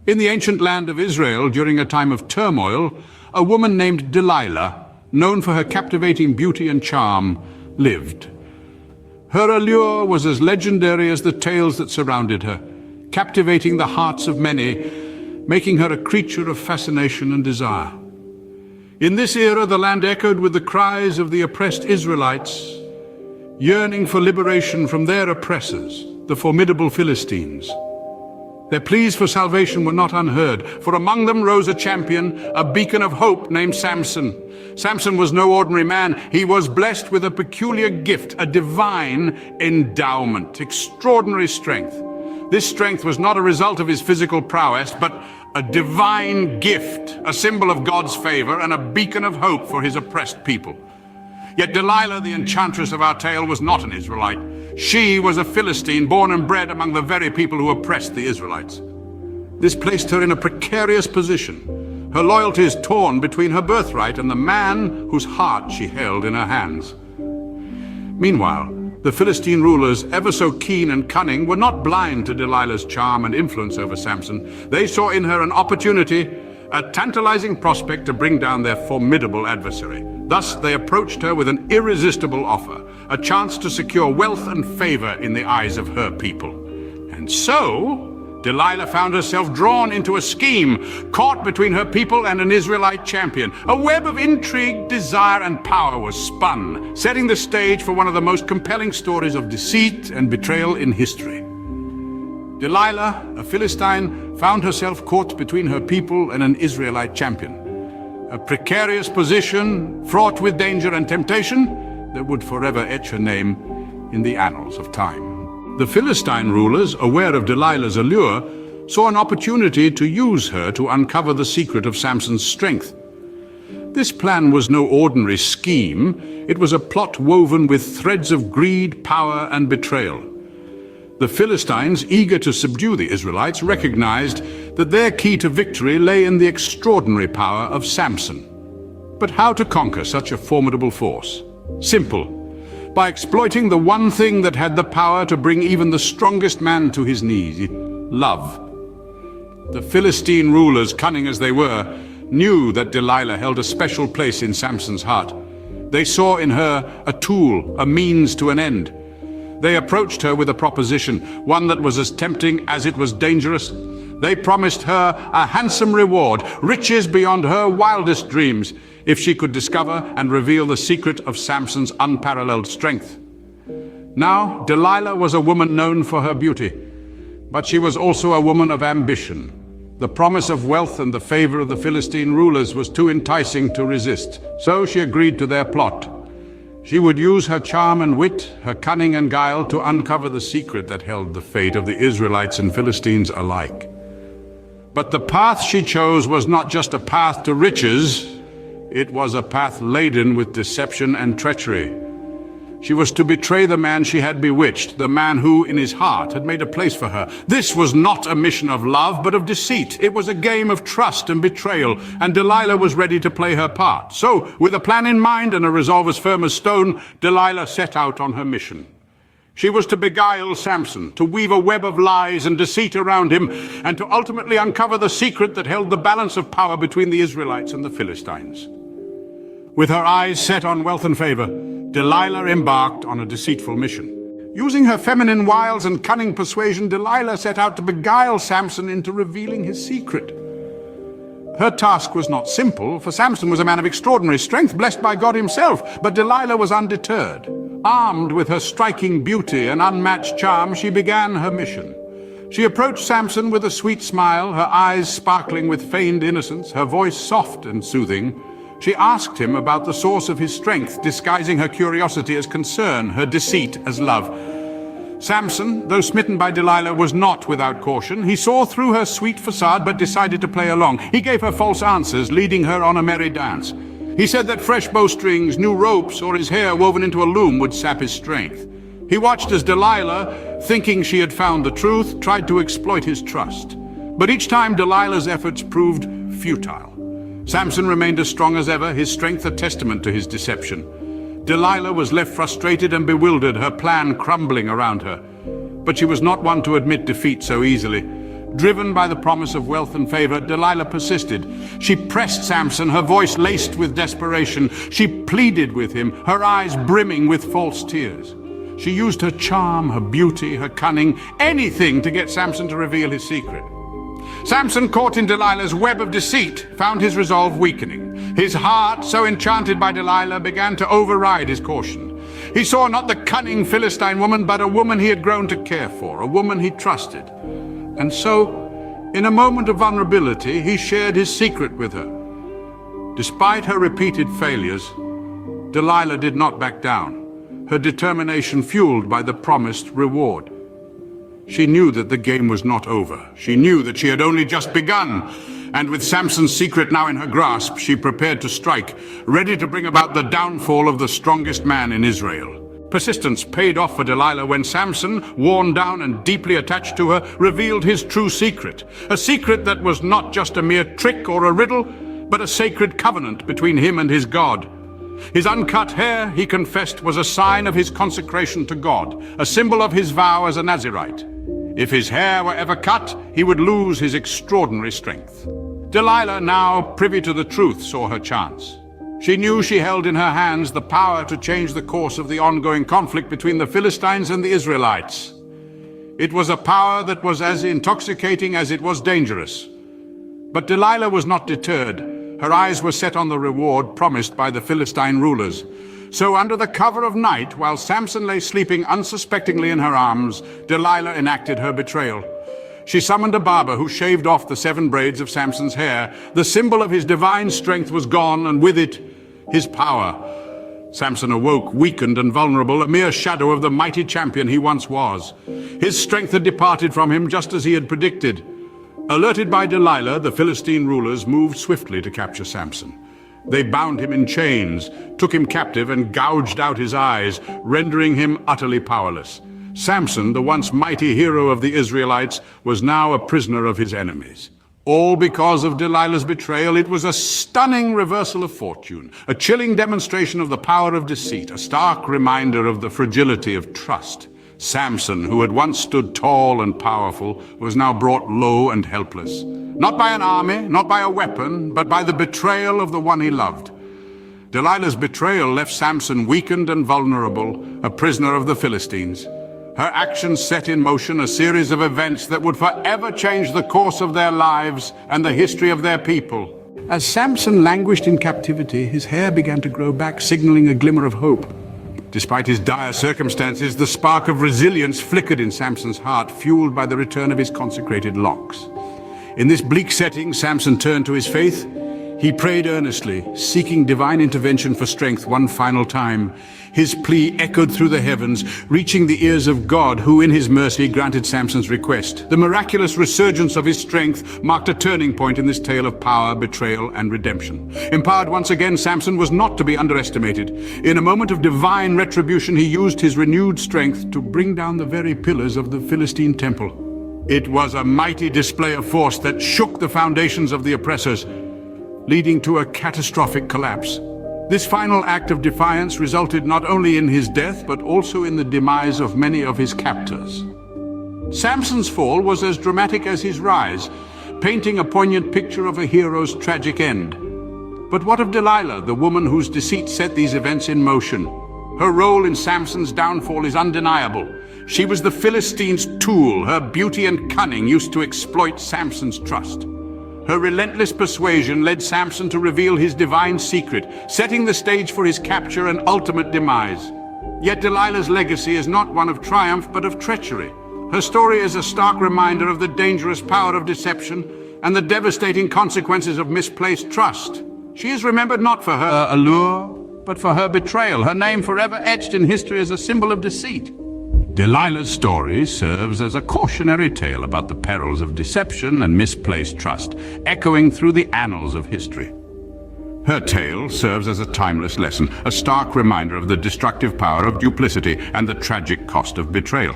In the ancient land of Israel, during a time of turmoil, a woman named Delilah, known for her captivating beauty and charm, lived. Her allure was as legendary as the tales that surrounded her, captivating the hearts of many, making her a creature of fascination and desire. In this era, the land echoed with the cries of the oppressed Israelites, yearning for liberation from their oppressors, the formidable Philistines. Their pleas for salvation were not unheard, for among them rose a champion, a beacon of hope named Samson. Samson was no ordinary man. He was blessed with a peculiar gift, a divine endowment, extraordinary strength. This strength was not a result of his physical prowess, but a divine gift, a symbol of God's favor and a beacon of hope for his oppressed people. Yet Delilah, the enchantress of our tale, was not an Israelite. She was a Philistine, born and bred among the very people who oppressed the Israelites. This placed her in a precarious position, her loyalties torn between her birthright and the man whose heart she held in her hands. Meanwhile, the Philistine rulers, ever so keen and cunning, were not blind to Delilah's charm and influence over Samson. They saw in her an opportunity, a tantalizing prospect to bring down their formidable adversary. Thus, they approached her with an irresistible offer, a chance to secure wealth and favor in the eyes of her people. And so, Delilah found herself drawn into a scheme, caught between her people and an Israelite champion. A web of intrigue, desire, and power was spun, setting the stage for one of the most compelling stories of deceit and betrayal in history. Delilah, a Philistine, found herself caught between her people and an Israelite champion. A precarious position, fraught with danger and temptation, that would forever etch her name in the annals of time. The Philistine rulers, aware of Delilah's allure, saw an opportunity to use her to uncover the secret of Samson's strength. This plan was no ordinary scheme. It was a plot woven with threads of greed, power, and betrayal. The Philistines, eager to subdue the Israelites, recognized that their key to victory lay in the extraordinary power of Samson. But how to conquer such a formidable force? Simple. By exploiting the one thing that had the power to bring even the strongest man to his knees: love. The Philistine rulers, cunning as they were, knew that Delilah held a special place in Samson's heart. They saw in her a tool, a means to an end. They approached her with a proposition, one that was as tempting as it was dangerous. They promised her a handsome reward, riches beyond her wildest dreams, if she could discover and reveal the secret of Samson's unparalleled strength. Now, Delilah was a woman known for her beauty, but she was also a woman of ambition. The promise of wealth and the favor of the Philistine rulers was too enticing to resist, so she agreed to their plot. She would use her charm and wit, her cunning and guile, to uncover the secret that held the fate of the Israelites and Philistines alike. But the path she chose was not just a path to riches, it was a path laden with deception and treachery. She was to betray the man she had bewitched, the man who, in his heart, had made a place for her. This was not a mission of love, but of deceit. It was a game of trust and betrayal, and Delilah was ready to play her part. So, with a plan in mind and a resolve as firm as stone, Delilah set out on her mission. She was to beguile Samson, to weave a web of lies and deceit around him, and to ultimately uncover the secret that held the balance of power between the Israelites and the Philistines. With her eyes set on wealth and favor, Delilah embarked on a deceitful mission. Using her feminine wiles and cunning persuasion, Delilah set out to beguile Samson into revealing his secret. Her task was not simple, for Samson was a man of extraordinary strength, blessed by God himself, but Delilah was undeterred. Armed with her striking beauty and unmatched charm, she began her mission. She approached Samson with a sweet smile, her eyes sparkling with feigned innocence, her voice soft and soothing. She asked him about the source of his strength, disguising her curiosity as concern, her deceit as love. Samson, though smitten by Delilah, was not without caution. He saw through her sweet facade, but decided to play along. He gave her false answers, leading her on a merry dance. He said that fresh bowstrings, new ropes, or his hair woven into a loom would sap his strength. He watched as Delilah, thinking she had found the truth, tried to exploit his trust. But each time Delilah's efforts proved futile. Samson remained as strong as ever, his strength a testament to his deception. Delilah was left frustrated and bewildered, her plan crumbling around her. But she was not one to admit defeat so easily. Driven by the promise of wealth and favor, Delilah persisted. She pressed Samson, her voice laced with desperation. She pleaded with him, her eyes brimming with false tears. She used her charm, her beauty, her cunning, anything to get Samson to reveal his secret. Samson, caught in Delilah's web of deceit, found his resolve weakening. His heart, so enchanted by Delilah, began to override his caution. He saw not the cunning Philistine woman, but a woman he had grown to care for, a woman he trusted. And so, in a moment of vulnerability, he shared his secret with her. Despite her repeated failures, Delilah did not back down, her determination fueled by the promised reward. She knew that the game was not over. She knew that she had only just begun. And with Samson's secret now in her grasp, she prepared to strike, ready to bring about the downfall of the strongest man in Israel. Persistence paid off for Delilah when Samson, worn down and deeply attached to her, revealed his true secret. A secret that was not just a mere trick or a riddle, but a sacred covenant between him and his God. His uncut hair, he confessed, was a sign of his consecration to God, a symbol of his vow as a Nazirite. If his hair were ever cut, he would lose his extraordinary strength. Delilah, now privy to the truth, saw her chance. She knew she held in her hands the power to change the course of the ongoing conflict between the Philistines and the Israelites. It was a power that was as intoxicating as it was dangerous. But Delilah was not deterred. Her eyes were set on the reward promised by the Philistine rulers. So under the cover of night, while Samson lay sleeping unsuspectingly in her arms, Delilah enacted her betrayal. She summoned a barber who shaved off the 7 braids of Samson's hair. The symbol of his divine strength was gone, and with it, his power. Samson awoke, weakened and vulnerable, a mere shadow of the mighty champion he once was. His strength had departed from him just as he had predicted. Alerted by Delilah, the Philistine rulers moved swiftly to capture Samson. They bound him in chains, took him captive and gouged out his eyes, rendering him utterly powerless. Samson, the once mighty hero of the Israelites, was now a prisoner of his enemies. All because of Delilah's betrayal. It was a stunning reversal of fortune, a chilling demonstration of the power of deceit, a stark reminder of the fragility of trust. Samson, who had once stood tall and powerful, was now brought low and helpless. Not by an army, not by a weapon, but by the betrayal of the one he loved. Delilah's betrayal left Samson weakened and vulnerable, a prisoner of the Philistines. Her actions set in motion a series of events that would forever change the course of their lives and the history of their people. As Samson languished in captivity, his hair began to grow back, signaling a glimmer of hope. Despite his dire circumstances, the spark of resilience flickered in Samson's heart, fueled by the return of his consecrated locks. In this bleak setting, Samson turned to his faith. He prayed earnestly, seeking divine intervention for strength one final time. His plea echoed through the heavens, reaching the ears of God, who in his mercy granted Samson's request. The miraculous resurgence of his strength marked a turning point in this tale of power, betrayal, and redemption. Empowered once again, Samson was not to be underestimated. In a moment of divine retribution, he used his renewed strength to bring down the very pillars of the Philistine temple. It was a mighty display of force that shook the foundations of the oppressors, leading to a catastrophic collapse. This final act of defiance resulted not only in his death, but also in the demise of many of his captors. Samson's fall was as dramatic as his rise, painting a poignant picture of a hero's tragic end. But what of Delilah, the woman whose deceit set these events in motion? Her role in Samson's downfall is undeniable. She was the Philistines' tool. Her beauty and cunning used to exploit Samson's trust. Her relentless persuasion led Samson to reveal his divine secret, setting the stage for his capture and ultimate demise. Yet Delilah's legacy is not one of triumph, but of treachery. Her story is a stark reminder of the dangerous power of deception and the devastating consequences of misplaced trust. She is remembered not for her allure, but for her betrayal, her name forever etched in history as a symbol of deceit. Delilah's story serves as a cautionary tale about the perils of deception and misplaced trust, echoing through the annals of history. Her tale serves as a timeless lesson, a stark reminder of the destructive power of duplicity and the tragic cost of betrayal.